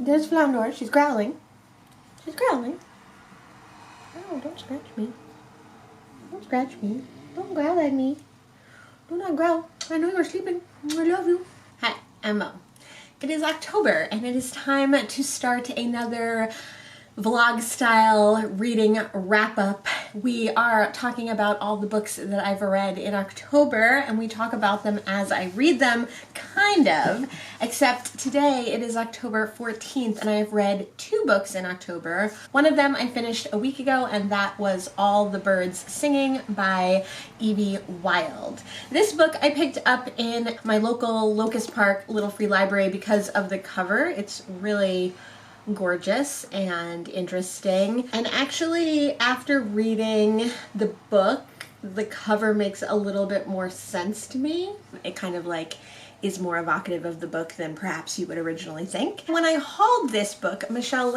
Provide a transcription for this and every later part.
There's Flounder. She's growling. She's growling. Oh, don't scratch me. Don't scratch me. Don't growl at me. Do not growl. I know you're sleeping. I love you. Hi, I'm Mo. It is October and it is time to start another vlog style reading wrap up. We are talking about all the books that I've read in October, and we talk about them as I read them, kind of, except today it is October 14th and I have read 2 books in October. One of them I finished a week ago, and that was All the Birds Singing by Evie Wild. This book I picked up in my local Locust Park Little Free Library because of the cover. It's really gorgeous and interesting, and actually after reading the book, the cover makes a little bit more sense to me. It kind of like is more evocative of the book than perhaps you would originally think. When I hauled this book, Mishelle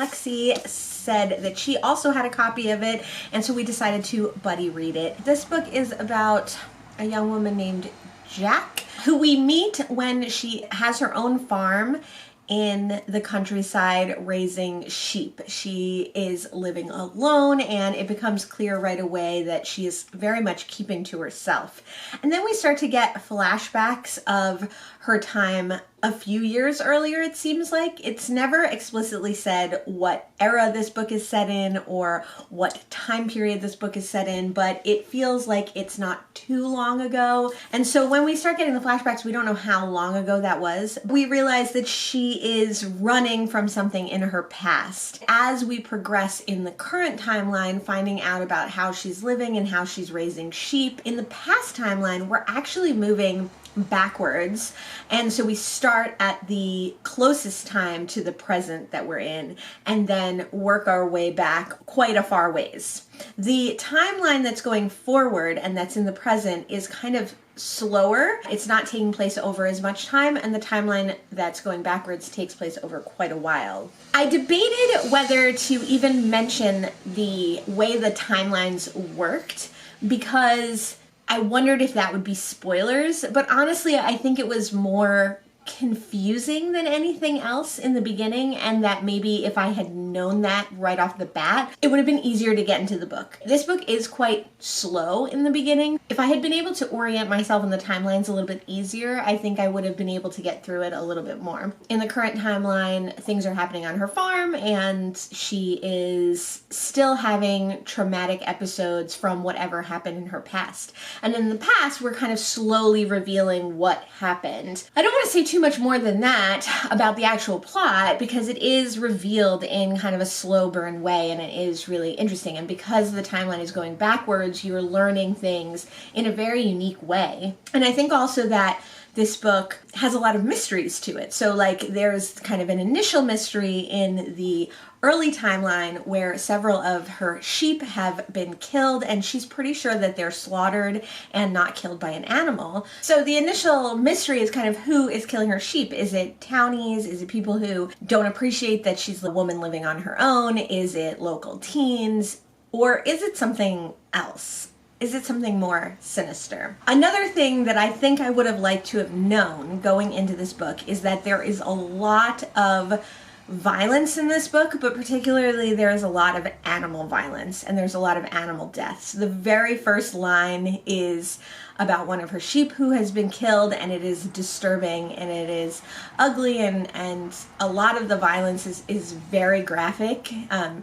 said that she also had a copy of it, and so we decided to buddy read it. This book is about a young woman named Jack, who we meet when she has her own farm in the countryside raising sheep. She is living alone, and it becomes clear right away that she is very much keeping to herself. And then we start to get flashbacks of her time a few years earlier, it seems like. It's never explicitly said what era this book is set in or what time period this book is set in, but it feels like it's not too long ago. And so when we start getting the flashbacks, we don't know how long ago that was. We realize that she is running from something in her past. As we progress in the current timeline, finding out about how she's living and how she's raising sheep, in the past timeline, we're actually moving backwards, and so we start at the closest time to the present that we're in and then work our way back quite a far ways. The timeline that's going forward and that's in the present is kind of slower. It's not taking place over as much time, and the timeline that's going backwards takes place over quite a while. I debated whether to even mention the way the timelines worked because I wondered if that would be spoilers, but honestly, I think it was more confusing than anything else in the beginning, and that maybe if I had known that right off the bat, it would have been easier to get into the book. This book is quite slow in the beginning. If I had been able to orient myself in the timelines a little bit easier, I think I would have been able to get through it a little bit more. In the current timeline, things are happening on her farm, and she is still having traumatic episodes from whatever happened in her past. And in the past, we're kind of slowly revealing what happened. I don't want to say too much more than that about the actual plot because it is revealed in kind of a slow burn way, and it is really interesting. And because the timeline is going backwards, you're learning things in a very unique way. And I think also that this book has a lot of mysteries to it. So like there's kind of an initial mystery in the early timeline where several of her sheep have been killed, and she's pretty sure that they're slaughtered and not killed by an animal. So the initial mystery is kind of who is killing her sheep. Is it townies? Is it people who don't appreciate that she's a woman living on her own? Is it local teens? Or is it something else? Is it something more sinister? Another thing that I think I would have liked to have known going into this book is that there is a lot of violence in this book, but particularly there is a lot of animal violence and there's a lot of animal deaths. The very first line is about one of her sheep who has been killed, and it is disturbing and it is ugly, and a lot of the violence is very graphic,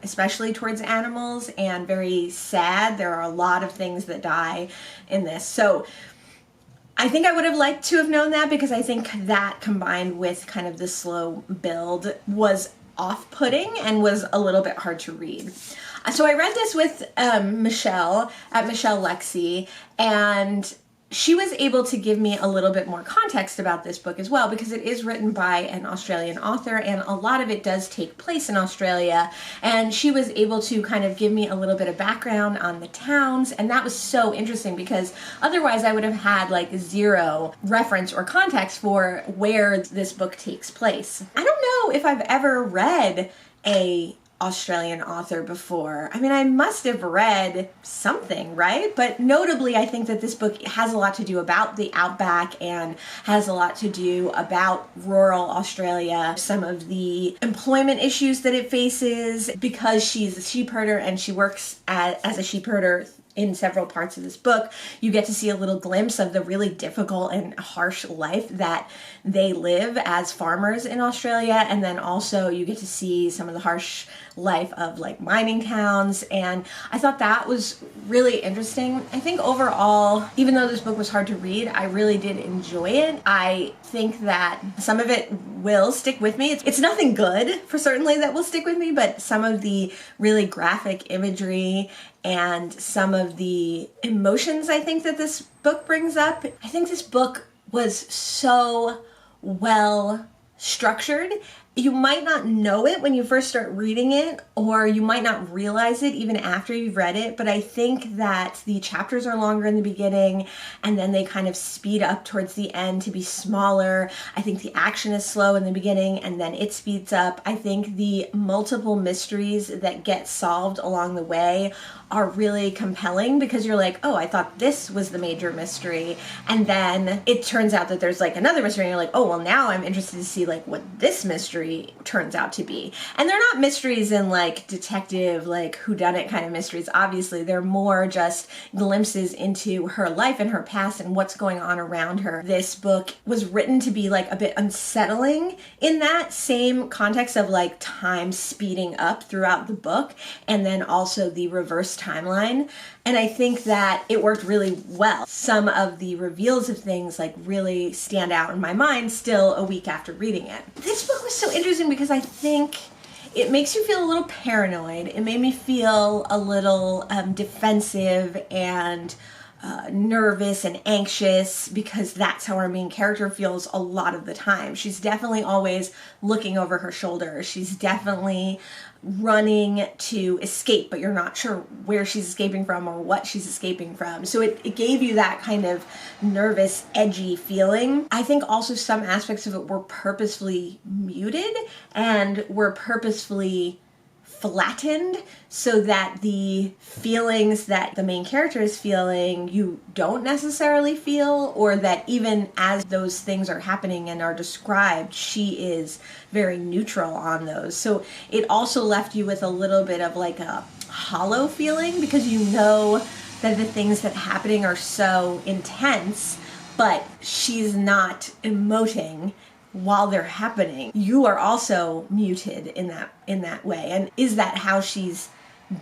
especially towards animals, and very sad. There are a lot of things that die in this. So I think I would have liked to have known that, because I think that combined with kind of the slow build was off-putting and was a little bit hard to read. So I read this with Mishelle at Mishelle, and she was able to give me a little bit more context about this book as well, because it is written by an Australian author and a lot of it does take place in Australia, and she was able to kind of give me a little bit of background on the towns, and that was so interesting because otherwise I would have had like zero reference or context for where this book takes place. I don't know if I've ever read a Australian author before. I mean, I must have read something, right? But notably, I think that this book has a lot to do about the outback and has a lot to do about rural Australia, some of the employment issues that it faces because she's a sheep herder and she works as a sheep herder in several parts of this book. You get to see a little glimpse of the really difficult and harsh life that they live as farmers in Australia. And then also you get to see some of the harsh life of like mining towns. And I thought that was really interesting. I think overall, even though this book was hard to read, I really did enjoy it. I think that some of it will stick with me. It's nothing good for certainly that will stick with me, but some of the really graphic imagery and some of the emotions I think that this book brings up. I think this book was so well structured. You might not know it when you first start reading it, or you might not realize it even after you've read it, but I think that the chapters are longer in the beginning and then they kind of speed up towards the end to be smaller. I think the action is slow in the beginning and then it speeds up. I think the multiple mysteries that get solved along the way are really compelling because you're like, oh, I thought this was the major mystery. And then it turns out that there's like another mystery and you're like, oh, well, now I'm interested to see like what this mystery turns out to be. And they're not mysteries in like detective, like whodunit kind of mysteries. Obviously, they're more just glimpses into her life and her past and what's going on around her. This book was written to be like a bit unsettling in that same context of like time speeding up throughout the book and then also the reverse timeline. And I think that it worked really well. Some of the reveals of things like really stand out in my mind still a week after reading it. This book was so interesting because I think it makes you feel a little paranoid. It made me feel a little defensive and nervous and anxious because that's how our main character feels a lot of the time. She's definitely always looking over her shoulder. She's definitely running to escape, but you're not sure where she's escaping from or what she's escaping from. So it gave you that kind of nervous, edgy feeling. I think also some aspects of it were purposefully muted and were purposefully flattened so that the feelings that the main character is feeling you don't necessarily feel, or that even as those things are happening and are described, she is very neutral on those. So it also left you with a little bit of like a hollow feeling because you know that the things that are happening are so intense, but she's not emoting while they're happening. You are also muted in that way. And is that how she's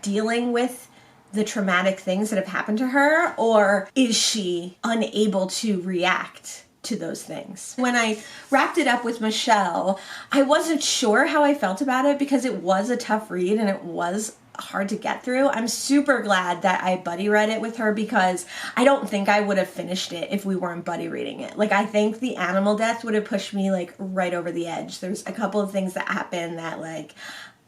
dealing with the traumatic things that have happened to her, or is she unable to react to those things? When I wrapped it up with Mishelle, I wasn't sure how I felt about it because it was a tough read and it was hard to get through. I'm super glad that I buddy read it with her because I don't think I would have finished it if we weren't buddy reading it. Like, I think the animal death would have pushed me like right over the edge. There's a couple of things that happened that like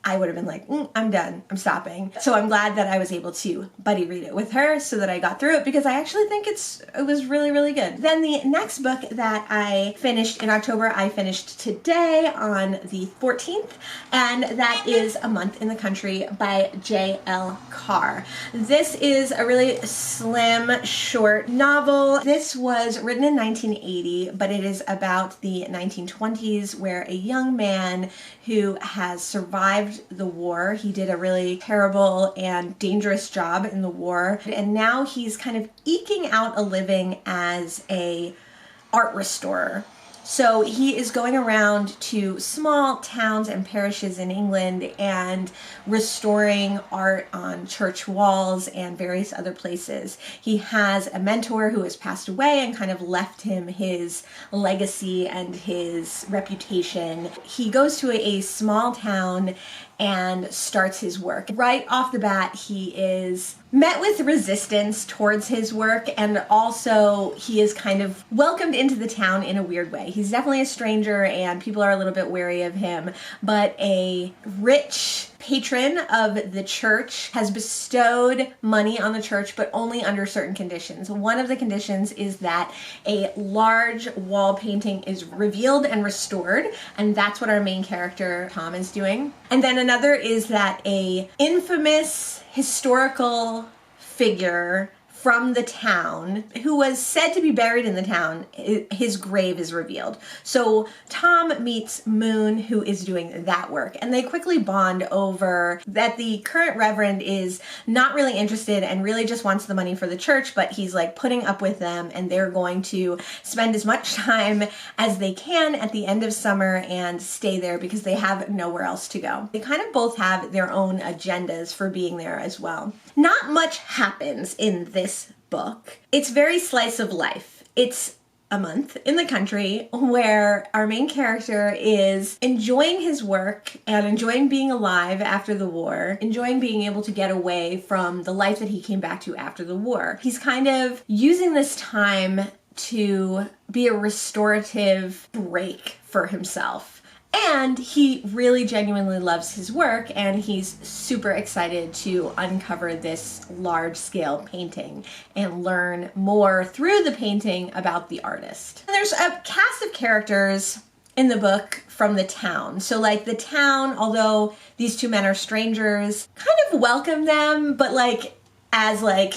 I would have been like, I'm done, I'm stopping. So I'm glad that I was able to buddy read it with her so that I got through it because I actually think it was really, really good. Then the next book that I finished in October, I finished today on the 14th, and that is A Month in the Country by J.L. Carr. This is a really slim, short novel. This was written in 1980, but it is about the 1920s where a young man who has survived the war. He did a really terrible and dangerous job in the war, and now he's kind of eking out a living as a art restorer. So he is going around to small towns and parishes in England and restoring art on church walls and various other places. He has a mentor who has passed away and kind of left him his legacy and his reputation. He goes to a small town and starts his work. Right off the bat, he is met with resistance towards his work, and also he is kind of welcomed into the town in a weird way. He's definitely a stranger and people are a little bit wary of him, but a rich patron of the church has bestowed money on the church, but only under certain conditions. One of the conditions is that a large wall painting is revealed and restored, and that's what our main character Tom is doing. And then another is that a infamous historical figure from the town who was said to be buried in the town, his grave is revealed. So Tom meets Moon, who is doing that work, and they quickly bond over that the current reverend is not really interested and really just wants the money for the church, but he's like putting up with them, and they're going to spend as much time as they can at the end of summer and stay there because they have nowhere else to go. They kind of both have their own agendas for being there as well. Not much happens in this book. It's very slice of life. It's a month in the country where our main character is enjoying his work and enjoying being alive after the war, enjoying being able to get away from the life that he came back to after the war. He's kind of using this time to be a restorative break for himself. And he really genuinely loves his work, and he's super excited to uncover this large-scale painting and learn more through the painting about the artist. And there's a cast of characters in the book from the town. So like the town, although these two men are strangers, kind of welcome them, but like as like,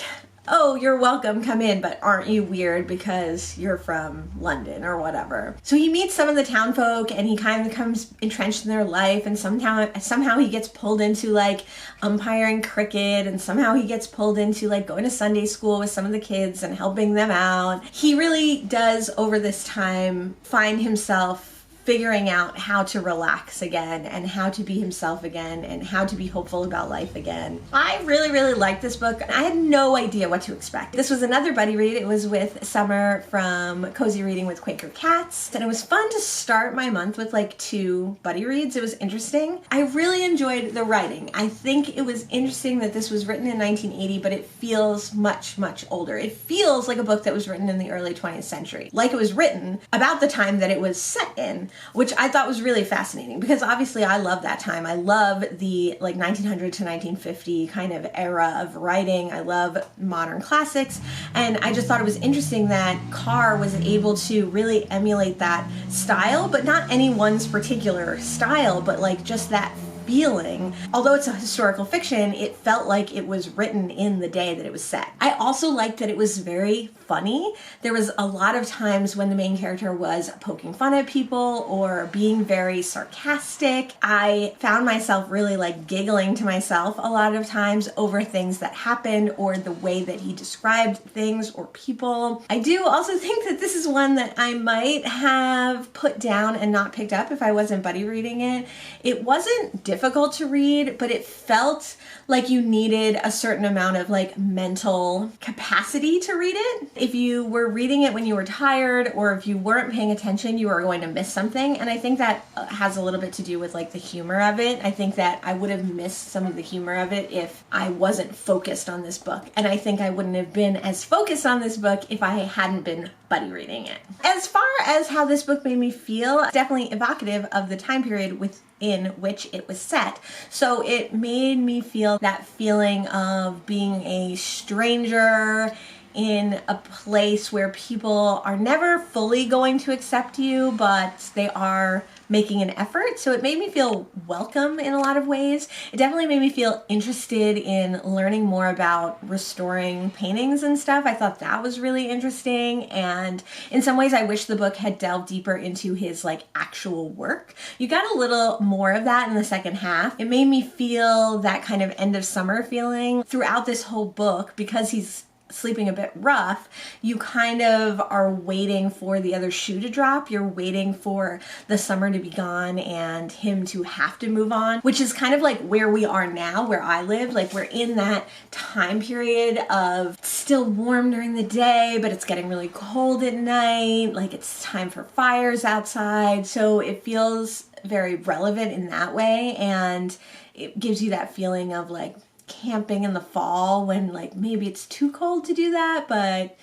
oh, you're welcome, come in, but aren't you weird because you're from London or whatever. So he meets some of the town folk and he kind of becomes entrenched in their life, and somehow he gets pulled into like umpiring cricket, and somehow he gets pulled into like going to Sunday school with some of the kids and helping them out. He really does over this time find himself figuring out how to relax again and how to be himself again and how to be hopeful about life again. I really, really liked this book. I had no idea what to expect. This was another buddy read. It was with Summer from Cozy Reading with Quaker Cats, and it was fun to start my month with like 2 buddy reads. It was interesting. I really enjoyed the writing. I think it was interesting that this was written in 1980, but it feels much, much older. It feels like a book that was written in the early 20th century, like it was written about the time that it was set in, which I thought was really fascinating because obviously I love that time. I love the like 1900 to 1950 kind of era of writing. I love modern classics, and I just thought it was interesting that Carr was able to really emulate that style, but not any one's particular style, but like just that feeling. Although it's a historical fiction, it felt like it was written in the day that it was set. I also liked that it was very funny. There was a lot of times when the main character was poking fun at people or being very sarcastic. I found myself really like giggling to myself a lot of times over things that happened or the way that he described things or people. I do also think that this is one that I might have put down and not picked up if I wasn't buddy reading it. It wasn't difficult to read, but it felt like you needed a certain amount of like mental capacity to read it. If you were reading it when you were tired or if you weren't paying attention, you were going to miss something. And I think that has a little bit to do with like the humor of it. I think that I would have missed some of the humor of it if I wasn't focused on this book. And I think I wouldn't have been as focused on this book if I hadn't been buddy reading it. As far as how this book made me feel, it's definitely evocative of the time period within which it was set. So it made me feel that feeling of being a stranger in a place where people are never fully going to accept you, but they are making an effort. So it made me feel welcome in a lot of ways. It definitely made me feel interested in learning more about restoring paintings and stuff. I thought that was really interesting. And in some ways, I wish the book had delved deeper into his like actual work. You got a little more of that in the second half. It made me feel that kind of end of summer feeling throughout this whole book because he's sleeping a bit rough. You kind of are waiting for the other shoe to drop. You're waiting for the summer to be gone and him to have to move on, which is kind of like where we are now, where I live. Like we're in that time period of still warm during the day, but it's getting really cold at night. Like it's time for fires outside. So it feels very relevant in that way. And it gives you that feeling of like camping in the fall when like maybe it's too cold to do that, but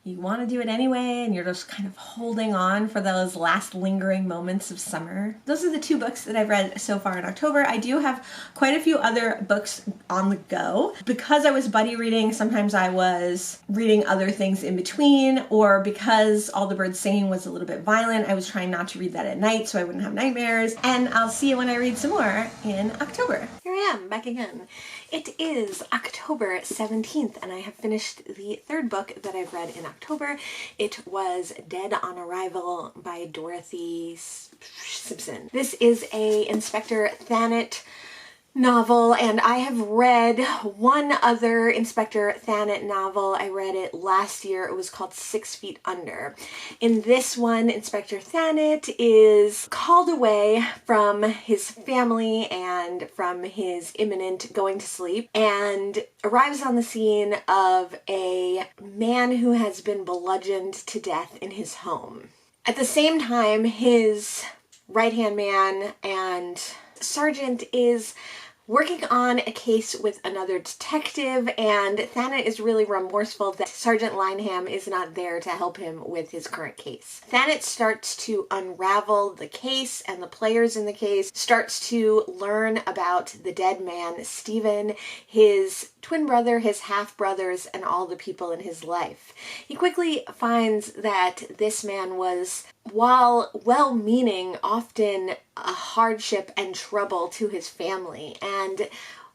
you want to do it anyway, and you're just kind of holding on for those last lingering moments of summer. Those are the 2 books that I've read so far in October. I do have quite a few other books on the go. Because I was buddy reading, sometimes I was reading other things in between, or because All the Birds Singing was a little bit violent, I was trying not to read that at night so I wouldn't have nightmares. And I'll see you when I read some more in October. Here I am, back again. It is October 17th, and I have finished the 3rd book that I've read in October. It was Dead on Arrival by Dorothy Simpson. This is a Inspector Thanet novel, and I have read one other Inspector Thanet novel. I read it last year. It was called 6 Feet Under. In this one, Inspector Thanet is called away from his family and from his imminent going to sleep, and arrives on the scene of a man who has been bludgeoned to death in his home. At the same time, his right-hand man and sergeant is working on a case with another detective, and Thanet is really remorseful that Sergeant Lineham is not there to help him with his current case. Thanet starts to unravel the case and the players in the case, starts to learn about the dead man, Stephen, his twin brother, his half-brothers, and all the people in his life. He quickly finds that this man was, while well-meaning, often a hardship and trouble to his family. And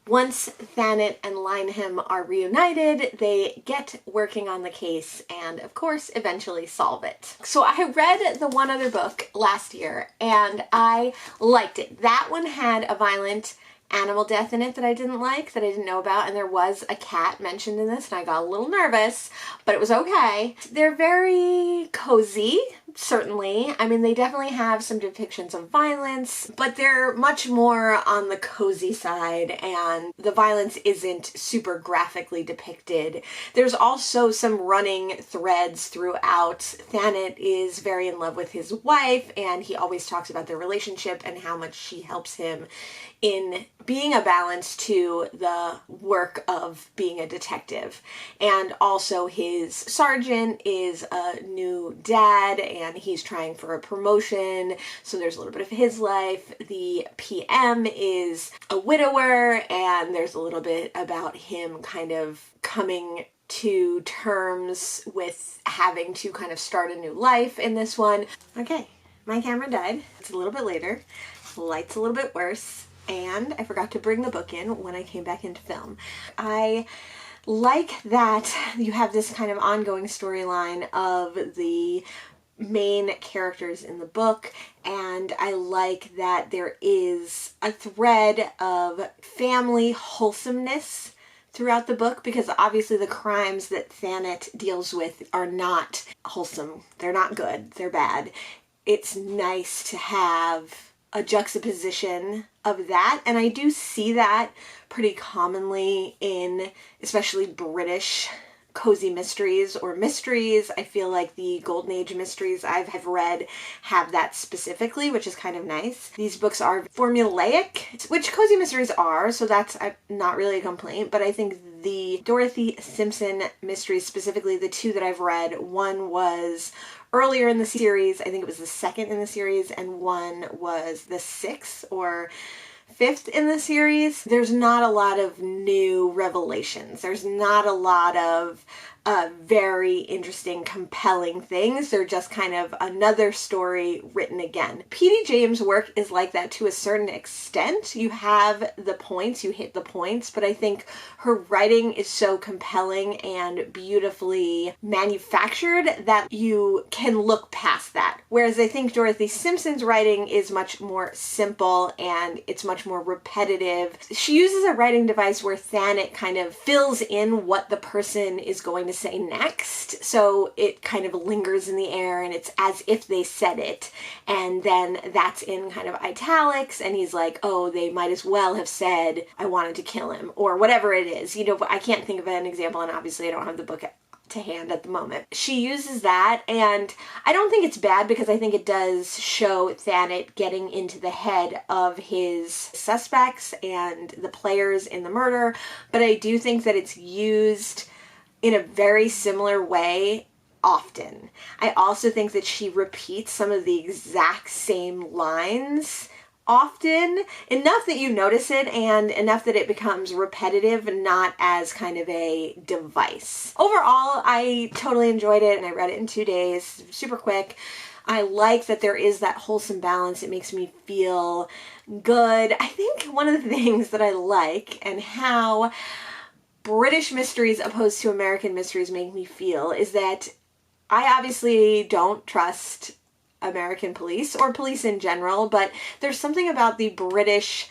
once Thanet and Lineham are reunited, they get working on the case and, of course, eventually solve it. So I read the one other book last year, and I liked it. That one had a violent animal death in it that I didn't like, that I didn't know about, and there was a cat mentioned in this, and I got a little nervous, but it was okay. They're very cozy, certainly. I mean, they definitely have some depictions of violence, but they're much more on the cozy side, and the violence isn't super graphically depicted. There's also some running threads throughout. Thanet is very in love with his wife, and he always talks about their relationship and how much she helps him in being a balance to the work of being a detective. And also his sergeant is a new dad, and he's trying for a promotion, so there's a little bit of his life. The PM is a widower, and there's a little bit about him kind of coming to terms with having to kind of start a new life in this one. Okay, my camera died. It's a little bit later. Light's a little bit worse. And I forgot to bring the book in when I came back into film. I like that you have this kind of ongoing storyline of the main characters in the book, and I like that there is a thread of family wholesomeness throughout the book, because obviously the crimes that Thanet deals with are not wholesome. They're not good. They're bad. It's nice to have a juxtaposition of that, and I do see that pretty commonly in especially British cozy mysteries or mysteries. I feel like the Golden Age mysteries I've read have that specifically, which is kind of nice. These books are formulaic, which cozy mysteries are, so that's not really a complaint, but I think the Dorothy Simpson mysteries, specifically the 2 that I've read, one was earlier in the series, I think it was the 2nd in the series, and one was the 6th or 5th in the series. There's not a lot of new revelations. There's not a lot of very interesting, compelling things. They're just kind of another story written again. P.D. James' work is like that to a certain extent. You have the points, you hit the points, but I think her writing is so compelling and beautifully manufactured that you can look past that. Whereas I think Dorothy Simpson's writing is much more simple and it's much more repetitive. She uses a writing device where Thanet kind of fills in what the person is going to say next, so it kind of lingers in the air and it's as if they said it, and then that's in kind of italics, and he's like, oh, they might as well have said I wanted to kill him, or whatever it is. You know, I can't think of an example, and obviously I don't have the book to hand at the moment. She uses that, and I don't think it's bad, because I think it does show Thanet getting into the head of his suspects and the players in the murder, but I do think that it's used in a very similar way often. I also think that she repeats some of the exact same lines often, enough that you notice it and enough that it becomes repetitive and not as kind of a device. Overall, I totally enjoyed it and I read it in 2 days, super quick. I like that there is that wholesome balance. It makes me feel good. I think one of the things that I like and how British mysteries opposed to American mysteries make me feel is that I obviously don't trust American police or police in general, but there's something about the British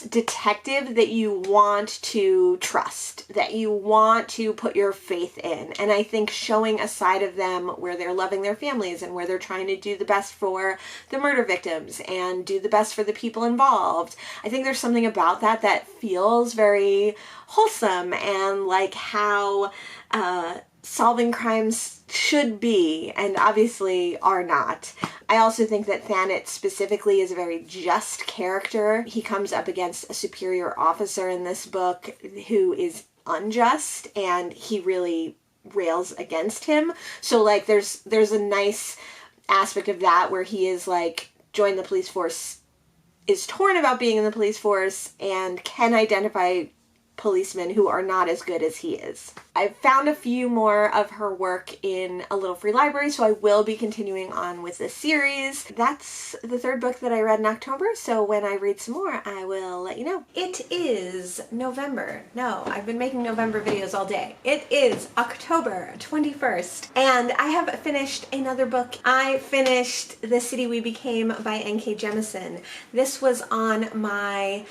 detective that you want to trust, that you want to put your faith in. And I think showing a side of them where they're loving their families and where they're trying to do the best for the murder victims and do the best for the people involved, I think there's something about that that feels very wholesome and like how solving crimes should be and obviously are not. I also think that Thanet specifically is a very just character. He comes up against a superior officer in this book who is unjust and he really rails against him. So like there's a nice aspect of that where he is like join the police force, is torn about being in the police force and can identify policemen who are not as good as he is. I've found a few more of her work in a little free library, so I will be continuing on with this series. That's the 3rd book that I read in October, so when I read some more, I will let you know. It is November. No, I've been making November videos all day. It is October 21st, and I have finished another book. I finished The City We Became by N.K. Jemisin. This was on my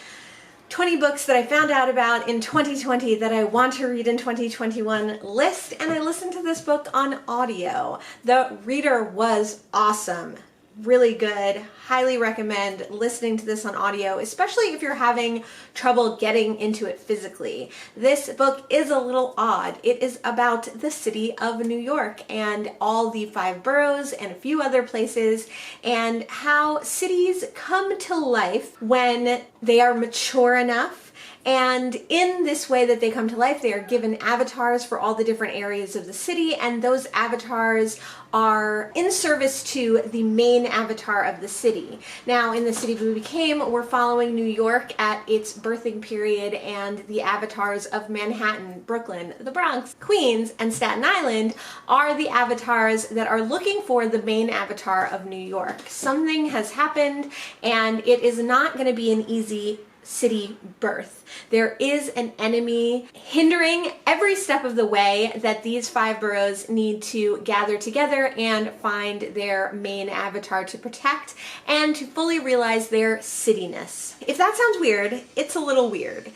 20 books that I found out about in 2020 that I want to read in 2021 list, and I listened to this book on audio. The reader was awesome. Really good. Highly recommend listening to this on audio, especially if you're having trouble getting into it physically. This book is a little odd. It is about the city of New York and all the 5 boroughs and a few other places and how cities come to life when they are mature enough. And in this way that they come to life, they are given avatars for all the different areas of the city, and those avatars are in service to the main avatar of the city. Now, in The City We Became, we're following New York at its birthing period, and the avatars of Manhattan, Brooklyn, the Bronx, Queens, and Staten Island are the avatars that are looking for the main avatar of New York. Something has happened, and it is not going to be an easy city birth. There is an enemy hindering every step of the way that these 5 boroughs need to gather together and find their main avatar to protect and to fully realize their cityness. If that sounds weird, it's a little weird.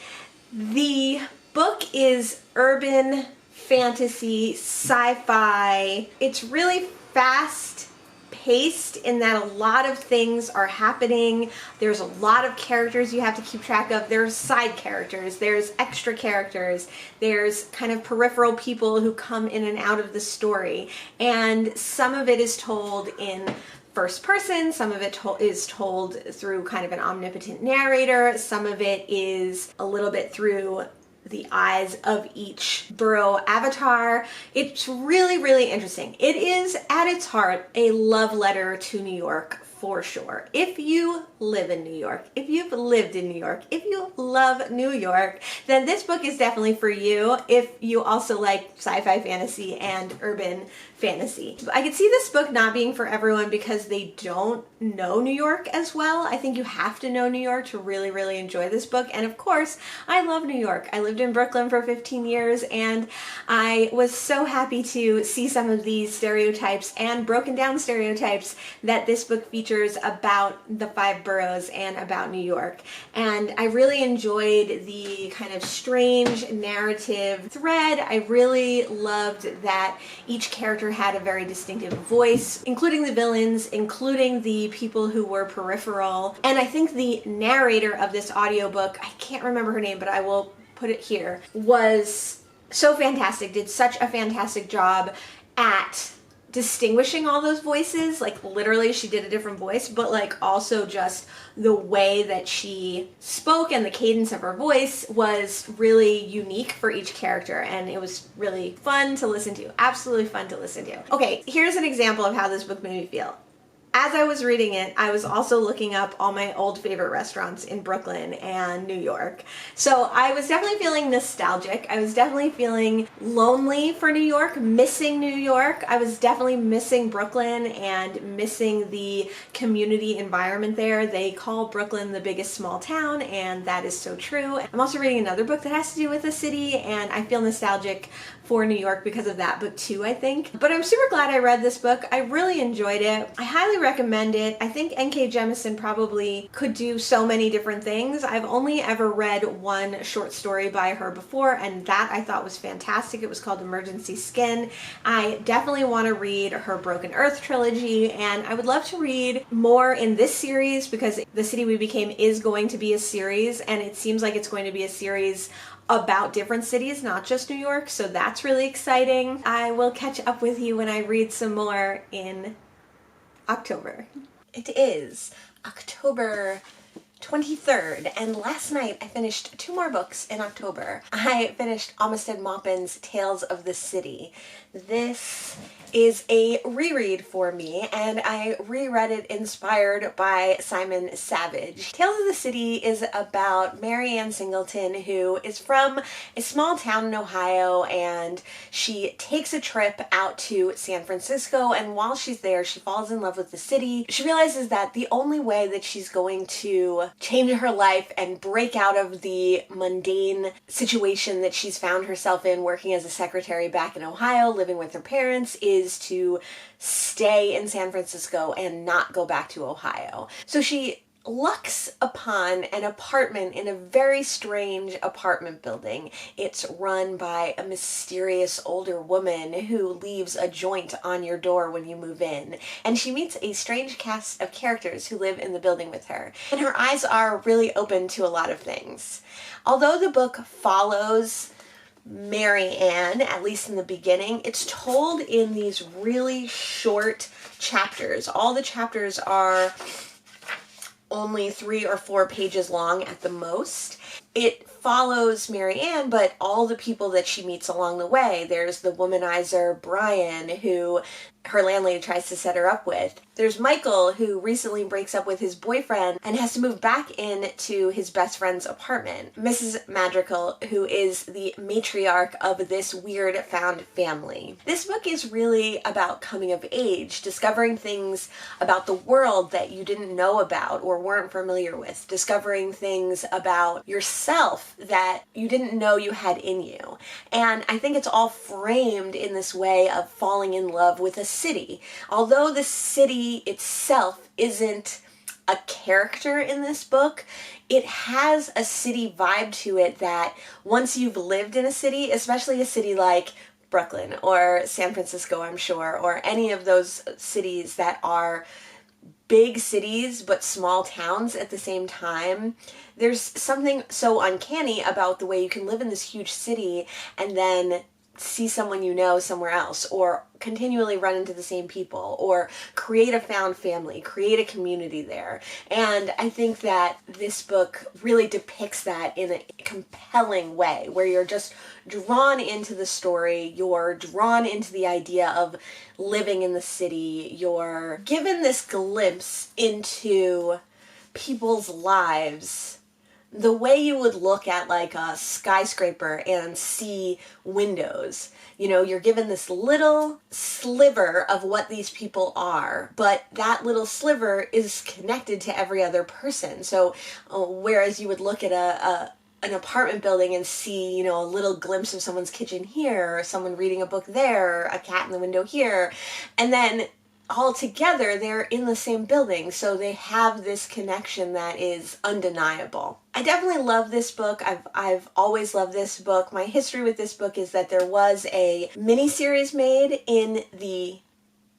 The book is urban fantasy, sci-fi. It's really fast paced in that a lot of things are happening. There's a lot of characters you have to keep track of. There's side characters, there's extra characters, there's kind of peripheral people who come in and out of the story. And some of it is told in first person, some of it is told through kind of an omnipotent narrator, some of it is a little bit through the eyes of each borough avatar. It's really, really interesting. It is at its heart a love letter to New York for sure. If you live in New York, if you've lived in New York, if you love New York, then this book is definitely for you. If you also like sci-fi fantasy and urban fantasy. I could see this book not being for everyone because they don't know New York as well. I think you have to know New York to really, really enjoy this book. And of course, I love New York. I lived in Brooklyn for 15 years and I was so happy to see some of these stereotypes and broken down stereotypes that this book features about the 5 boroughs and about New York. And I really enjoyed the kind of strange narrative thread. I really loved that each character had a very distinctive voice, including the villains, including the people who were peripheral. And I think the narrator of this audiobook, I can't remember her name, but I will put it here, was so fantastic, did such a fantastic job at distinguishing all those voices, like literally she did a different voice, but like also just the way that she spoke and the cadence of her voice was really unique for each character, and it was really fun to listen to. Absolutely fun to listen to. Okay, here's an example of how this book made me feel. As I was reading it, I was also looking up all my old favorite restaurants in Brooklyn and New York. So I was definitely feeling nostalgic. I was definitely feeling lonely for New York, missing New York. I was definitely missing Brooklyn and missing the community environment there. They call Brooklyn the biggest small town, and that is so true. I'm also reading another book that has to do with the city, and I feel nostalgic for New York because of that book too, I think. But I'm super glad I read this book. I really enjoyed it. I highly recommend it. I think N.K. Jemisin probably could do so many different things. I've only ever read one short story by her before, and that I thought was fantastic. It was called Emergency Skin. I definitely want to read her Broken Earth trilogy, and I would love to read more in this series because The City We Became is going to be a series, and it seems like it's going to be a series about different cities, not just New York, so that's really exciting. I will catch up with you when I read some more in October. It is October 23rd, and last night I finished 2 more books in October. I finished Amistad Maupin's Tales of the City. This is a reread for me, and I reread it inspired by Simon Savage. Tales of the City is about Mary Ann Singleton, who is from a small town in Ohio, and she takes a trip out to San Francisco, and while she's there, she falls in love with the city. She realizes that the only way that she's going to change her life and break out of the mundane situation that she's found herself in working as a secretary back in Ohio, living with her parents, is to stay in San Francisco and not go back to Ohio. So she lucks upon an apartment in a very strange apartment building. It's run by a mysterious older woman who leaves a joint on your door when you move in. And she meets a strange cast of characters who live in the building with her. And her eyes are really open to a lot of things. Although the book follows Mary Ann, at least in the beginning, it's told in these really short chapters. All the chapters are only 3 or 4 pages long at the most. It follows Mary Ann, but all the people that she meets along the way. There's the womanizer Brian, who her landlady tries to set her up with. There's Michael, who recently breaks up with his boyfriend and has to move back into his best friend's apartment. Mrs. Madrigal, who is the matriarch of this weird found family. This book is really about coming of age, discovering things about the world that you didn't know about or weren't familiar with, discovering things about yourself that you didn't know you had in you. And I think it's all framed in this way of falling in love with a city. Although the city itself isn't a character in this book, it has a city vibe to it that once you've lived in a city, especially a city like Brooklyn or San Francisco, I'm sure, or any of those cities that are big cities but small towns at the same time, there's something so uncanny about the way you can live in this huge city and then see someone you know somewhere else, or continually run into the same people, or create a found family, create a community there. And I think that this book really depicts that in a compelling way, where you're just drawn into the story, you're drawn into the idea of living in the city, you're given this glimpse into people's lives the way you would look at like a skyscraper and see windows. You know, you're given this little sliver of what these people are, but that little sliver is connected to every other person. So whereas you would look at an apartment building and see, you know, a little glimpse of someone's kitchen here, or someone reading a book there, a cat in the window here, and then all together they're in the same building, so they have this connection that is undeniable. I definitely love this book. I've always loved this book. My history with this book is that there was a mini-series made in the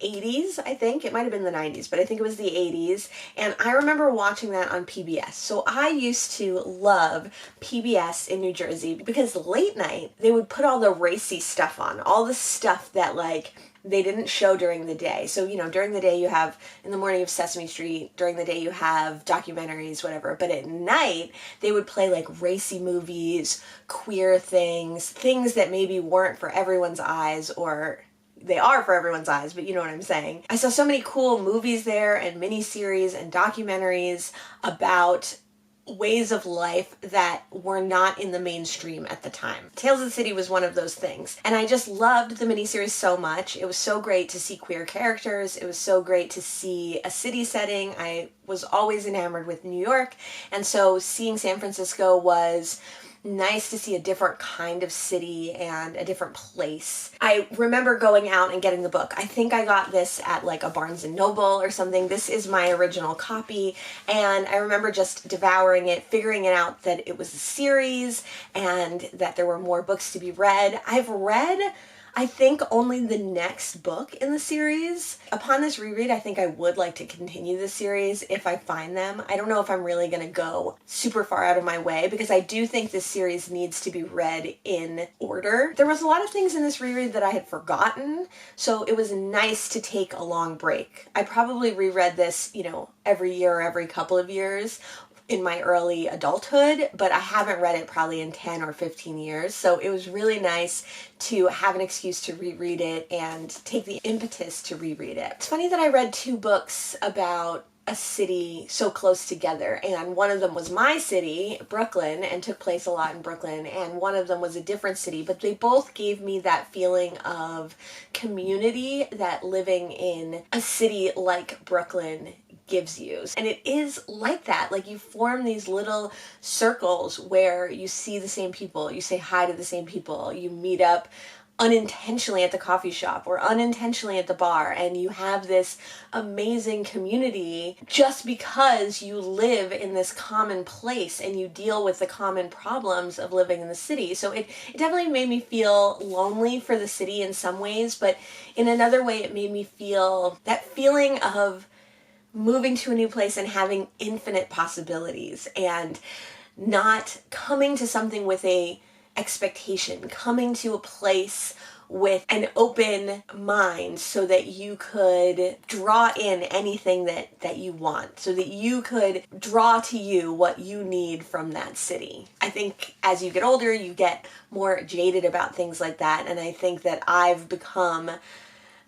80s, I think. It might have been the 90s, but I think it was the 80s. And I remember watching that on PBS. So I used to love PBS in New Jersey because late night, they would put all the racy stuff on, all the stuff that like they didn't show during the day. So, you know, during the day you have, in the morning of Sesame Street, during the day you have documentaries, whatever. But at night, they would play like racy movies, queer things, things that maybe weren't for everyone's eyes, or they are for everyone's eyes, but you know what I'm saying. I saw so many cool movies there and miniseries and documentaries about ways of life that were not in the mainstream at the time. Tales of the City was one of those things. And I just loved the miniseries so much. It was so great to see queer characters. It was so great to see a city setting. I was always enamored with New York. And so seeing San Francisco was nice to see a different kind of city and a different place. I remember going out and getting the book. I think I got this at like a Barnes and Noble or something. This is my original copy, and I remember just devouring it, figuring it out that it was a series and that there were more books to be read. I've read, I think, only the next book in the series. Upon this reread, I think I would like to continue the series if I find them. I don't know if I'm really going to go super far out of my way because I do think this series needs to be read in order. There was a lot of things in this reread that I had forgotten, so it was nice to take a long break. I probably reread this, you know, every year or every couple of years in my early adulthood, but I haven't read it probably in 10 or 15 years. So it was really nice to have an excuse to reread it and take the impetus to reread it. It's funny that I read two books about a city so close together, and one of them was my city, Brooklyn, and took place a lot in Brooklyn, and one of them was a different city, but they both gave me that feeling of community that living in a city like Brooklyn gives you. And it is like that. Like, you form these little circles where you see the same people, you say hi to the same people, you meet up unintentionally at the coffee shop or unintentionally at the bar, and you have this amazing community just because you live in this common place and you deal with the common problems of living in the city. So it definitely made me feel lonely for the city in some ways, but in another way it made me feel that feeling of moving to a new place and having infinite possibilities and not coming to something with a expectation, coming to a place with an open mind so that you could draw in anything that you want, so that you could draw to you what you need from that city. I think as you get older, you get more jaded about things like that, and I think that I've become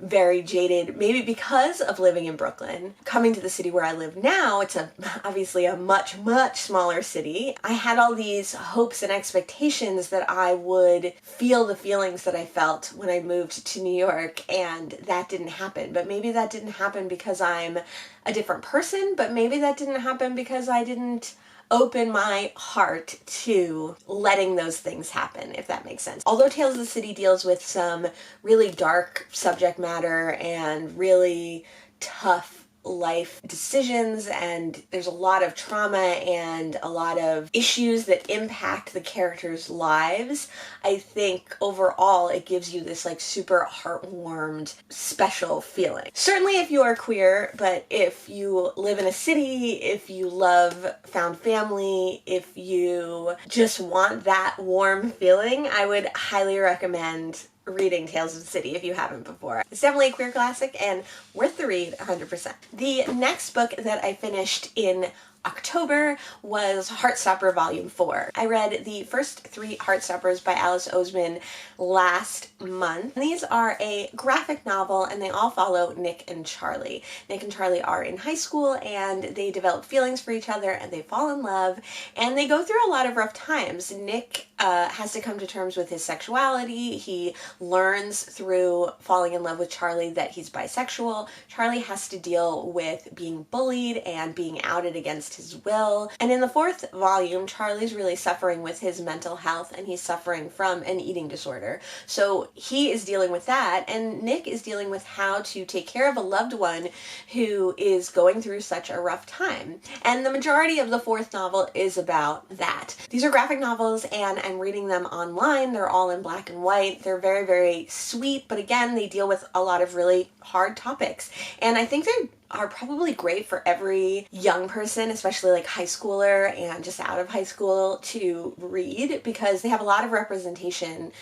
very jaded, maybe because of living in Brooklyn. Coming to the city where I live now, it's obviously a much, much smaller city. I had all these hopes and expectations that I would feel the feelings that I felt when I moved to New York, and that didn't happen. But maybe that didn't happen because I'm a different person, but maybe that didn't happen because I didn't open my heart to letting those things happen, if that makes sense. Although Tales of the City deals with some really dark subject matter and really tough life decisions, and there's a lot of trauma and a lot of issues that impact the characters' lives, I think overall it gives you this like super heartwarmed, special feeling. Certainly if you are queer, but if you live in a city, if you love found family, if you just want that warm feeling, I would highly recommend reading Tales of the City if you haven't before. It's definitely a queer classic and worth the read 100%. The next book that I finished in October was Heartstopper Volume 4. I read the first 3 Heartstoppers by Alice Oseman last month. These are a graphic novel and they all follow Nick and Charlie. Nick and Charlie are in high school and they develop feelings for each other and they fall in love and they go through a lot of rough times. Nick has to come to terms with his sexuality. He learns through falling in love with Charlie that he's bisexual. Charlie has to deal with being bullied and being outed against his will. And in the 4th volume, Charlie's really suffering with his mental health and he's suffering from an eating disorder. So he is dealing with that, and Nick is dealing with how to take care of a loved one who is going through such a rough time. And the majority of the 4th novel is about that. These are graphic novels and I'm reading them online. They're all in black and white. They're very, very sweet, but again, they deal with a lot of really hard topics. And I think they are probably great for every young person, especially like high schooler and just out of high school, to read, because they have a lot of representation,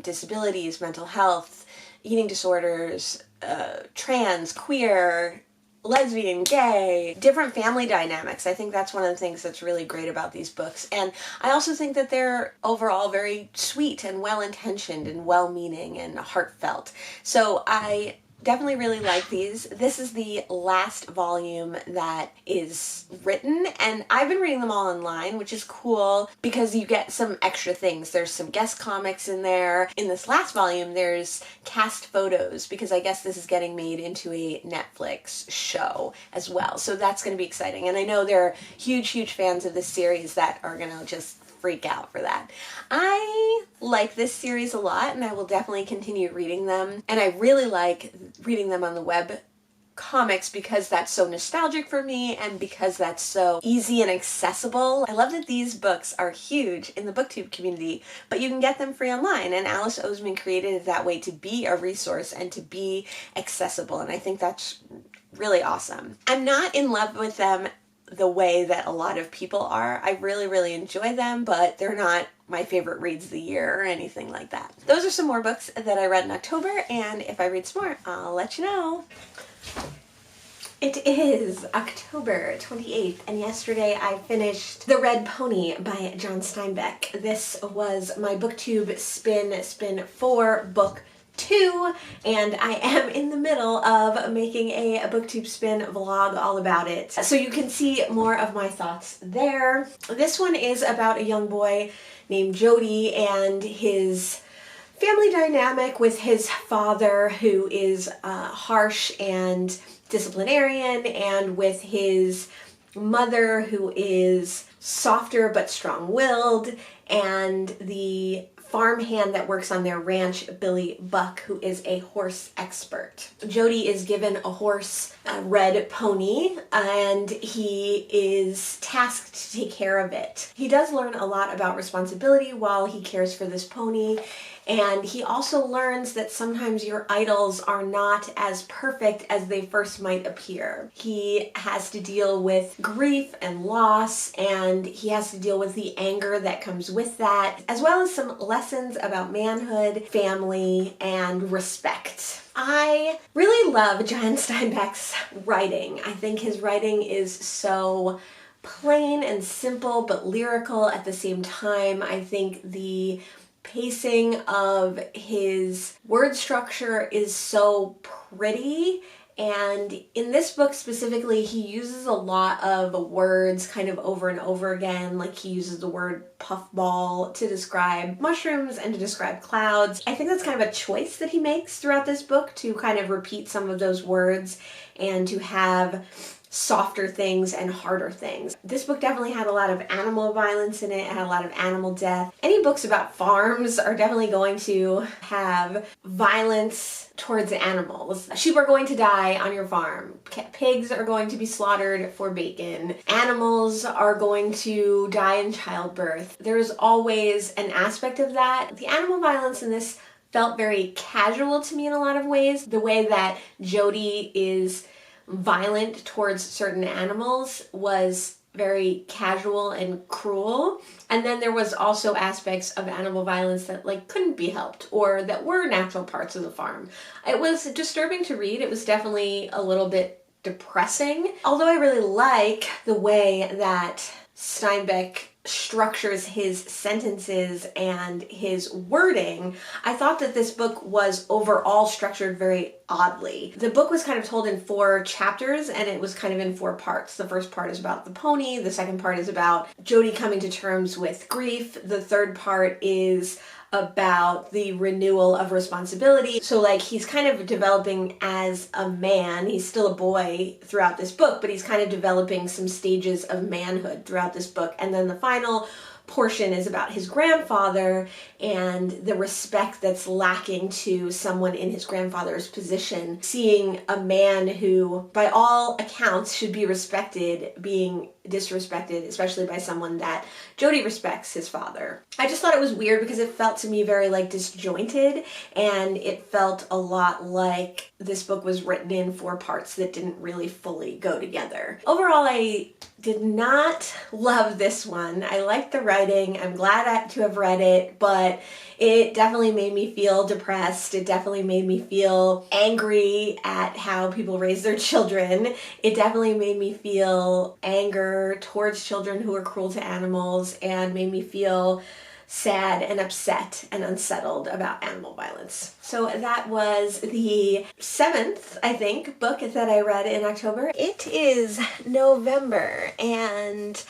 disabilities, mental health, eating disorders, trans, queer, lesbian, gay, different family dynamics. I think that's one of the things that's really great about these books. And I also think that they're overall very sweet and well-intentioned and well-meaning and heartfelt. So I definitely really like these. This is the last volume that is written, and I've been reading them all online, which is cool because you get some extra things. There's some guest comics in there. In this last volume, there's cast photos, because I guess this is getting made into a Netflix show as well. So that's going to be exciting. And I know there are huge, huge fans of this series that are going to just freak out for that. I like this series a lot, and I will definitely continue reading them. And I really like reading them on the web comics because that's so nostalgic for me and because that's so easy and accessible. I love that these books are huge in the BookTube community, but you can get them free online, and Alice Oseman created it that way to be a resource and to be accessible, and I think that's really awesome. I'm not in love with them the way that a lot of people are. I really, really enjoy them, but they're not my favorite reads of the year or anything like that. Those are some more books that I read in October, and if I read some more, I'll let you know. It is October 28th, and yesterday I finished The Red Pony by John Steinbeck. This was my BookTube spin for book 2, and I am in the middle of making a BookTube spin vlog all about it, so you can see more of my thoughts there. This one is about a young boy named Jody and his family dynamic with his father, who is harsh and disciplinarian, and with his mother, who is softer but strong-willed, and the farmhand that works on their ranch, Billy Buck, who is a horse expert. Jody is given a horse, a red pony, and he is tasked to take care of it. He does learn a lot about responsibility while he cares for this pony, and he also learns that sometimes your idols are not as perfect as they first might appear. He has to deal with grief and loss, and he has to deal with the anger that comes with that, as well as some lessons about manhood, family, and respect. I really love John Steinbeck's writing. I think his writing is so plain and simple but lyrical at the same time. I think the pacing of his word structure is so pretty, and in this book specifically he uses a lot of words kind of over and over again. Like, he uses the word puffball to describe mushrooms and to describe clouds. I think that's kind of a choice that he makes throughout this book, to kind of repeat some of those words and to have softer things and harder things. This book definitely had a lot of animal violence in it. It had a lot of animal death. Any books about farms are definitely going to have violence towards animals. Sheep are going to die on your farm. Pigs are going to be slaughtered for bacon. Animals are going to die in childbirth. There's always an aspect of that. The animal violence in this felt very casual to me in a lot of ways. The way that Jody is violent towards certain animals was very casual and cruel, and then there was also aspects of animal violence that couldn't be helped or that were natural parts of the farm. It was disturbing to read. It was definitely a little bit depressing, although I really like the way that Steinbeck structures his sentences and his wording. I thought that this book was overall structured very oddly. The book was kind of told in 4 chapters, and it was kind of in 4 parts. The first part is about the pony, the second part is about Jody coming to terms with grief, the third part is about the renewal of responsibility. So he's kind of developing as a man. He's still a boy throughout this book, but he's kind of developing some stages of manhood throughout this book. And then the final portion is about his grandfather and the respect that's lacking to someone in his grandfather's position, seeing a man who, by all accounts, should be respected, being disrespected, especially by someone that Jody respects, his father. I just thought it was weird because it felt to me very like disjointed, and it felt a lot like this book was written in for parts that didn't really fully go together. Overall, I did not love this one. I liked the writing. I'm glad to have read it, but it definitely made me feel depressed. It definitely made me feel angry at how people raise their children. It definitely made me feel anger towards children who are cruel to animals, and made me feel sad and upset and unsettled about animal violence. So that was the 7th, I think, book that I read in October. It is November, and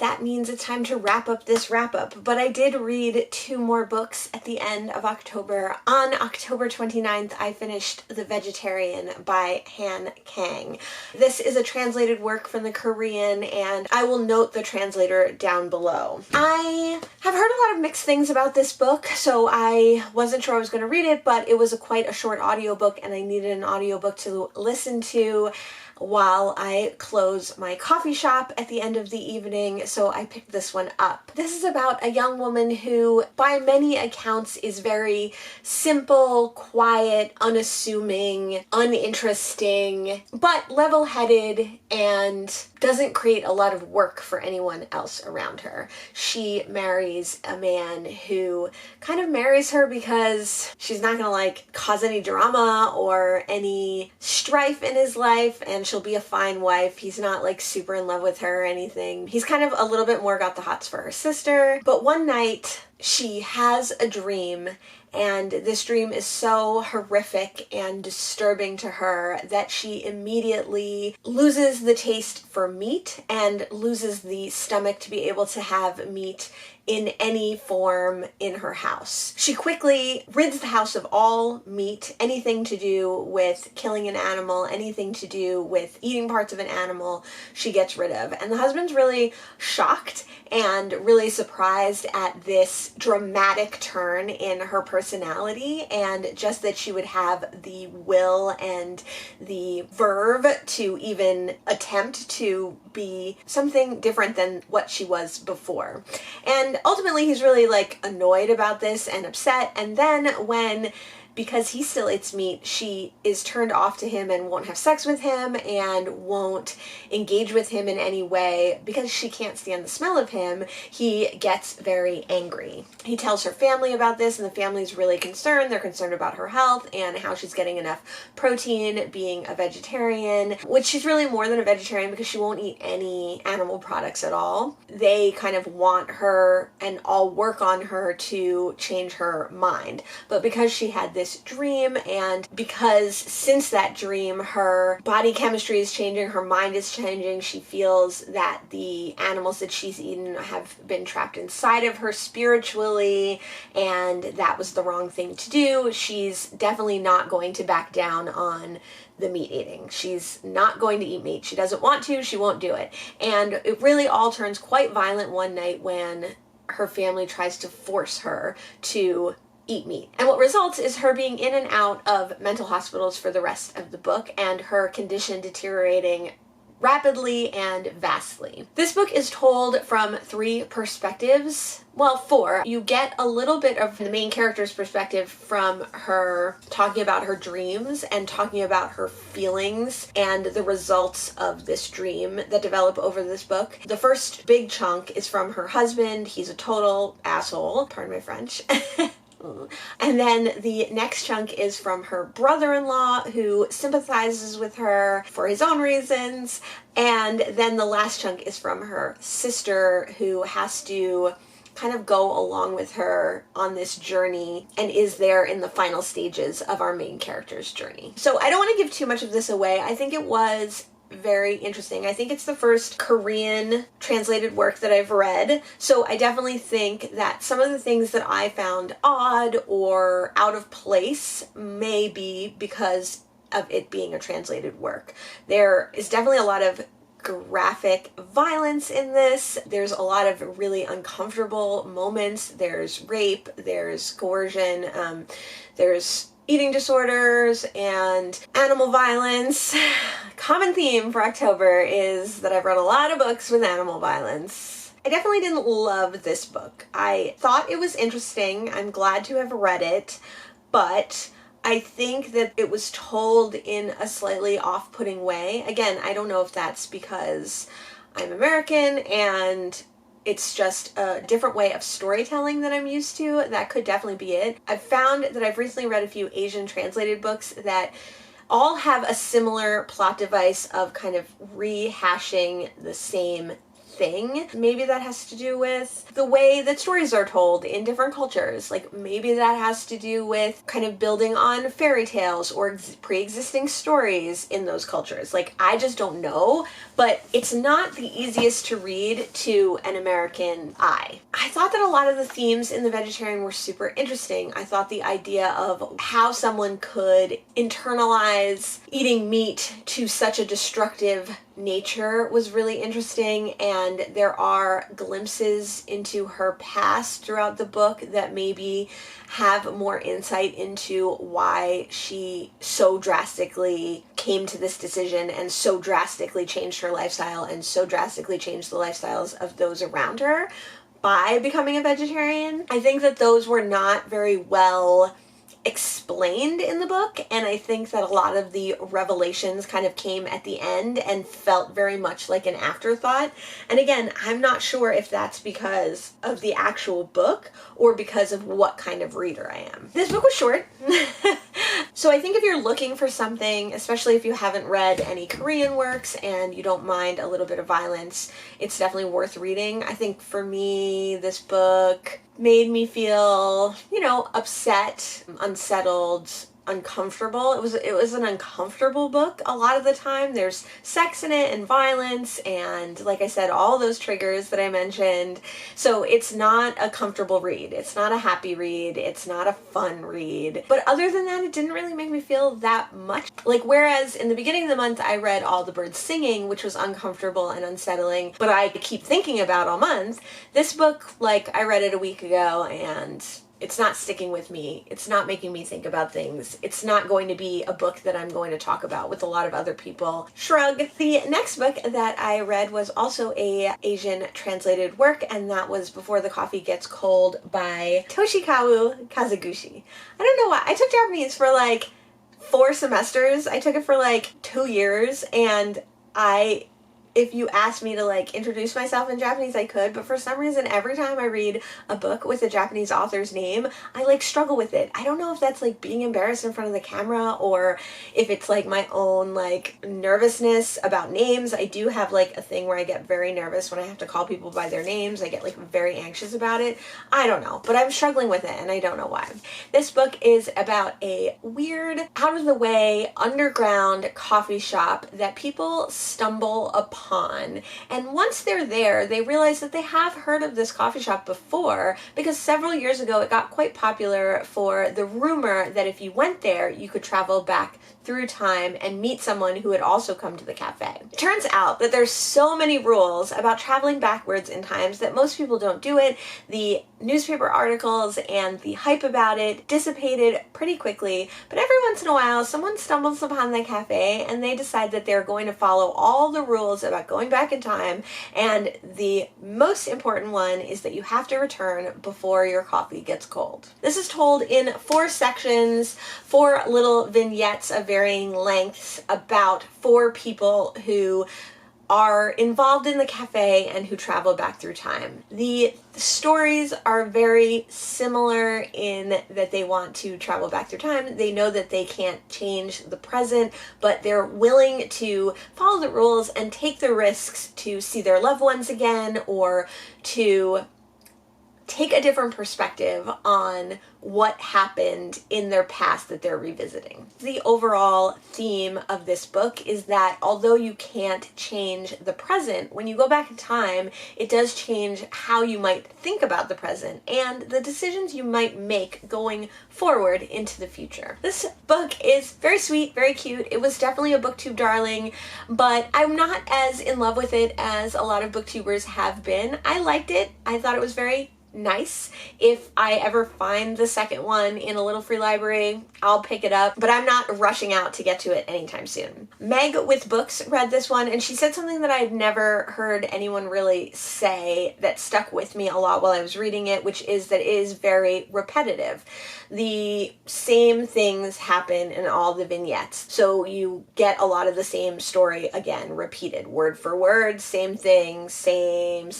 that means it's time to wrap up this wrap-up. But I did read 2 more books at the end of October. On October 29th, I finished The Vegetarian by Han Kang. This is a translated work from the Korean, and I will note the translator down below. I have heard a lot of mixed things about this book, so I wasn't sure I was going to read it, but it was quite a short audiobook, and I needed an audiobook to listen to while I close my coffee shop at the end of the evening, so I picked this one up. This is about a young woman who, by many accounts, is very simple, quiet, unassuming, uninteresting, but level-headed and doesn't create a lot of work for anyone else around her. She marries a man who kind of marries her because she's not gonna like cause any drama or any strife in his life, and she'll be a fine wife. He's not like super in love with her or anything. He's kind of a little bit more got the hots for her sister. But one night she has a dream, and this dream is so horrific and disturbing to her that she immediately loses the taste for meat and loses the stomach to be able to have meat in any form in her house. She quickly rids the house of all meat, anything to do with killing an animal, anything to do with eating parts of an animal, she gets rid of. And the husband's really shocked and really surprised at this dramatic turn in her personality, and just that she would have the will and the verve to even attempt to be something different than what she was before. And ultimately he's really like annoyed about this and upset, and then when, because he still eats meat, she is turned off to him and won't have sex with him and won't engage with him in any way because she can't stand the smell of him, he gets very angry. He tells her family about this, and the family's really concerned. They're concerned about her health and how she's getting enough protein being a vegetarian, which she's really more than a vegetarian because she won't eat any animal products at all. They kind of want her and all work on her to change her mind. But because she had this dream, and because since that dream her body chemistry is changing, her mind is changing, she feels that the animals that she's eaten have been trapped inside of her spiritually, and that was the wrong thing to do. She's definitely not going to back down on the meat eating. She's not going to eat meat. She doesn't want to, she won't do it. And it really all turns quite violent one night when her family tries to force her to eat meat. And what results is her being in and out of mental hospitals for the rest of the book, and her condition deteriorating rapidly and vastly. This book is told from 3 perspectives. Well, 4. You get a little bit of the main character's perspective from her talking about her dreams and talking about her feelings and the results of this dream that develop over this book. The first big chunk is from her husband. He's a total asshole, pardon my French. And then the next chunk is from her brother-in-law, who sympathizes with her for his own reasons. And then the last chunk is from her sister, who has to kind of go along with her on this journey and is there in the final stages of our main character's journey. So I don't want to give too much of this away. I think it was very interesting. I think it's the first Korean translated work that I've read, so I definitely think that some of the things that I found odd or out of place may be because of it being a translated work. There is definitely a lot of graphic violence in this. There's a lot of really uncomfortable moments. There's rape, there's coercion, there's eating disorders and animal violence. Common theme for October is that I've read a lot of books with animal violence. I definitely didn't love this book. I thought it was interesting. I'm glad to have read it, but I think that it was told in a slightly off-putting way. Again, I don't know if that's because I'm American and it's just a different way of storytelling that I'm used to. That could definitely be it. I've found that I've recently read a few Asian translated books that all have a similar plot device of kind of rehashing the same thing. Maybe that has to do with the way that stories are told in different cultures. Like maybe that has to do with kind of building on fairy tales or pre-existing stories in those cultures. Like I just don't know, but it's not the easiest to read to an American eye. I thought that a lot of the themes in The Vegetarian were super interesting. I thought the idea of how someone could internalize eating meat to such a destructive nature was really interesting, and there are glimpses into her past throughout the book that maybe have more insight into why she so drastically came to this decision and so drastically changed her lifestyle and so drastically changed the lifestyles of those around her by becoming a vegetarian. I think that those were not very well explained in the book, and I think that a lot of the revelations kind of came at the end and felt very much like an afterthought. And again, I'm not sure if that's because of the actual book or because of what kind of reader I am. This book was short. So I think if you're looking for something, especially if you haven't read any Korean works and you don't mind a little bit of violence, it's definitely worth reading. I think for me, this book made me feel, you know, upset, unsettled, uncomfortable. It was an uncomfortable book a lot of the time. There's sex in it and violence and, like I said, all those triggers that I mentioned. So it's not a comfortable read. It's not a happy read. It's not a fun read. But other than that, it didn't really make me feel that much. Like, whereas in the beginning of the month, I read All the Birds Singing, which was uncomfortable and unsettling, but I keep thinking about all month. This book, like, I read it a week ago and it's not sticking with me. It's not making me think about things. It's not going to be a book that I'm going to talk about with a lot of other people. Shrug. The next book that I read was also a Asian translated work, and that was Before the Coffee Gets Cold by Toshikawa Kazuguchi. I don't know why. I took Japanese for like 4 semesters. I took it for like 2 years, and if you asked me to like introduce myself in Japanese, I could, but for some reason, every time I read a book with a Japanese author's name, I like struggle with it. I don't know if that's like being embarrassed in front of the camera or if it's like my own like nervousness about names. I do have like a thing where I get very nervous when I have to call people by their names. I get like very anxious about it. I don't know, but I'm struggling with it and I don't know why. This book is about a weird, out of the way, underground coffee shop that people stumble upon. And once they're there, they realize that they have heard of this coffee shop before because several years ago it got quite popular for the rumor that if you went there, you could travel back through time and meet someone who had also come to the cafe. It turns out that there's so many rules about traveling backwards in times that most people don't do it. The newspaper articles and the hype about it dissipated pretty quickly, but every once in a while someone stumbles upon the cafe and they decide that they're going to follow all the rules about going back in time, and the most important one is that you have to return before your coffee gets cold. This is told in 4 sections, 4 little vignettes of varying lengths about 4 people who are involved in the cafe and who travel back through time. The stories are very similar in that they want to travel back through time. They know that they can't change the present, but they're willing to follow the rules and take the risks to see their loved ones again or to take a different perspective on what happened in their past that they're revisiting. The overall theme of this book is that although you can't change the present, when you go back in time, it does change how you might think about the present and the decisions you might make going forward into the future. This book is very sweet, very cute. It was definitely a BookTube darling, but I'm not as in love with it as a lot of booktubers have been. I liked it. I thought it was very nice. If I ever find the second one in a little free library, I'll pick it up, but I'm not rushing out to get to it anytime soon. Meg with Books read this one, and she said something that I had never heard anyone really say that stuck with me a lot while I was reading it, which is that it is very repetitive. The same things happen in all the vignettes, so you get a lot of the same story again, repeated, word for word, same thing, same,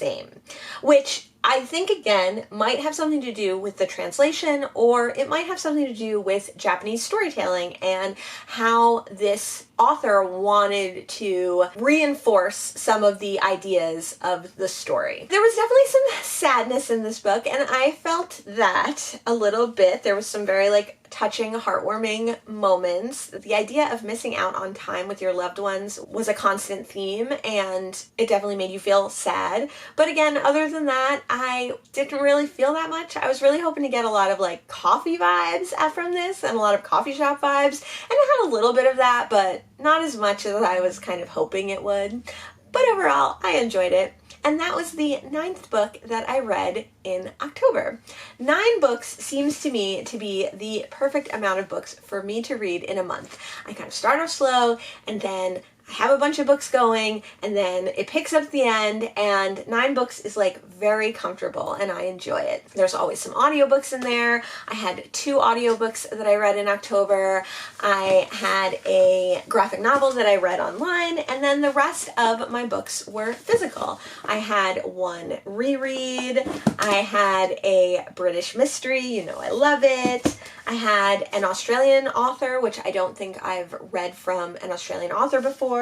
which I think, again, might have something to do with the translation, or it might have something to do with Japanese storytelling and how this author wanted to reinforce some of the ideas of the story. There was definitely some sadness in this book, and I felt that a little bit. There was some very, touching, heartwarming moments. The idea of missing out on time with your loved ones was a constant theme, and it definitely made you feel sad. But again, other than that, I didn't really feel that much. I was really hoping to get a lot of coffee vibes from this and a lot of coffee shop vibes, and it had a little bit of that, but not as much as I was kind of hoping it would. But overall, I enjoyed it. And that was the 9th book that I read in October. 9 books seems to me to be the perfect amount of books for me to read in a month. I kind of start off slow, and then I have a bunch of books going, and then it picks up at the end, and 9 books is very comfortable, and I enjoy it. There's always some audiobooks in there. I had 2 audiobooks that I read in October. I had a graphic novel that I read online, and then the rest of my books were physical. I had 1 reread. I had a British mystery, you know I love it. I had an Australian author, which I don't think I've read from an Australian author before.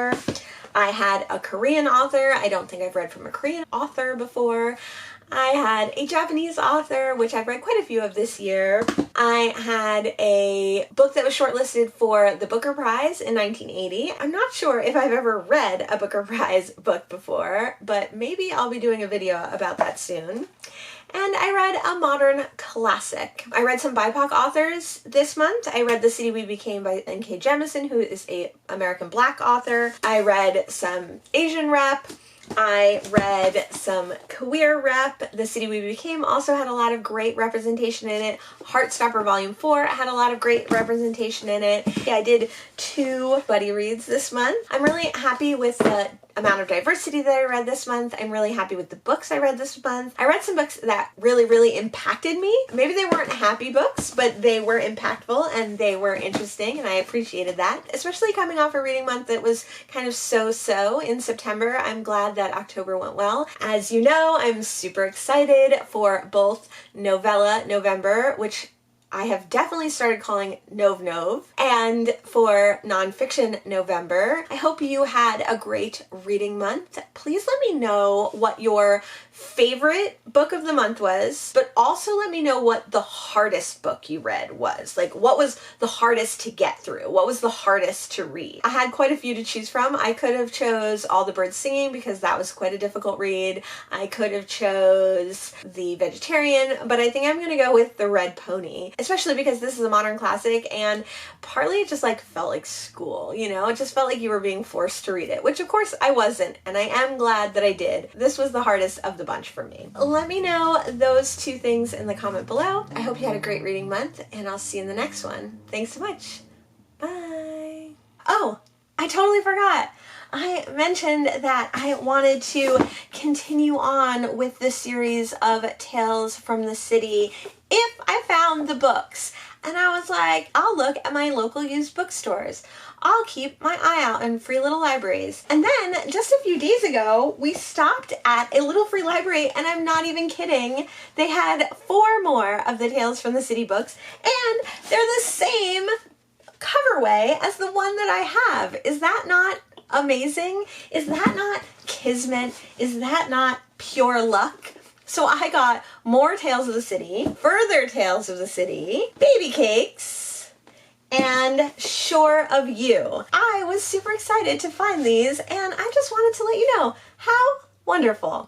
I had a Korean author. I don't think I've read from a Korean author before. I had a Japanese author, which I've read quite a few of this year. I had a book that was shortlisted for the Booker Prize in 1980. I'm not sure if I've ever read a Booker Prize book before, but maybe I'll be doing a video about that soon. And I read a modern classic. I read some BIPOC authors this month. I read The City We Became by N.K. Jemisin, who is an American Black author. I read some Asian rep. I read some queer rep. The City We Became also had a lot of great representation in it. Heartstopper Volume 4 had a lot of great representation in it. Yeah, I did 2 buddy reads this month. I'm really happy with the amount of diversity that I read this month. I'm really happy with the books I read this month. I read some books that really impacted me. Maybe they weren't happy books, but they were impactful and they were interesting, and I appreciated that. Especially coming off a reading month that was kind of so-so in September. I'm glad that October went well. As you know, I'm super excited for both Novella November, which I have definitely started calling Nov, and for Nonfiction November. I hope you had a great reading month. Please let me know what your favorite book of the month was, but also let me know what the hardest book you read was. What was the hardest to get through? What was the hardest to read? I had quite a few to choose from. I could have chose All the Birds Singing because that was quite a difficult read. I could have chose The Vegetarian, but I think I'm gonna go with The Red Pony, especially because this is a modern classic, and partly it just felt like school, you know? It just felt like you were being forced to read it, which of course I wasn't, and I am glad that I did. This was the hardest of the bunch for me. Let me know those 2 things in the comment below. I hope you had a great reading month, and I'll see you in the next one. Thanks so much. Bye. Oh, I totally forgot. I mentioned that I wanted to continue on with the series of Tales from the City if I found the books. And I was like, I'll look at my local used bookstores. I'll keep my eye out in free little libraries. And then just a few days ago, we stopped at a little free library, and I'm not even kidding. They had 4 more of the Tales from the City books, and they're the same coverway as the one that I have. Is that not amazing? Is that not kismet? Is that not pure luck? So I got more Tales of the City, further Tales of the City, Baby Cakes, and Shore of You. I was super excited to find these, and I just wanted to let you know how wonderful